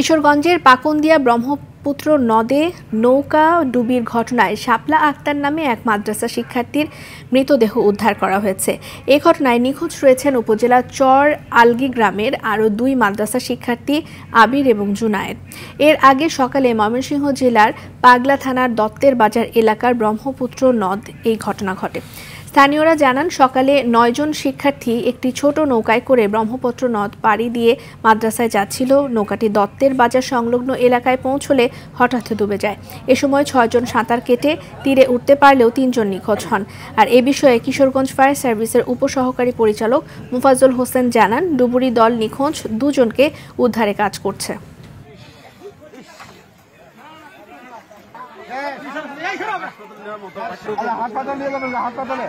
কিশোরগঞ্জের পাকুন্দিয়া ব্রহ্মপুত্র নদে নৌকা ডুবির ঘটনায় শাপলা আক্তার নামে এক মাদ্রাসা শিক্ষার্থীর মৃতদেহ উদ্ধার করা হয়েছে। এ ঘটনায় নিখোঁজ রয়েছেন উপজেলার চর আলগি গ্রামের আরও ২ মাদ্রাসা শিক্ষার্থী আবির এবং জুনায়েদ। এর আগে সকালে ময়মনসিংহ জেলার পাগলা থানার দত্তের বাজার এলাকার ব্রহ্মপুত্র নদ এই ঘটনা ঘটে। স্থানীয়রা জানান, সকালে ৯ জন শিক্ষার্থী একটি ছোট নৌকায় করে ব্রহ্মপুত্র নদ পাড়ি দিয়ে মাদ্রাসায় যাচ্ছিল। নৌকাটি দত্তের বাজার সংলগ্ন এলাকায় পৌঁছলে হঠাৎ ডুবে যায়। এ সময় ৬ জন সাঁতার কেটে তীরে উঠতে পারলেও ৩ জন নিখোঁজ হন। আর এ বিষয়ে কিশোরগঞ্জ ফায়ার সার্ভিসের উপসহকারী পরিচালক মুফাজ্জল হোসেন জানান, ডুবুরি দল নিখোঁজ ২ জনকে উদ্ধারে কাজ করছে। হাসপাতালে নিয়ে যাবেন, হাসপাতালে।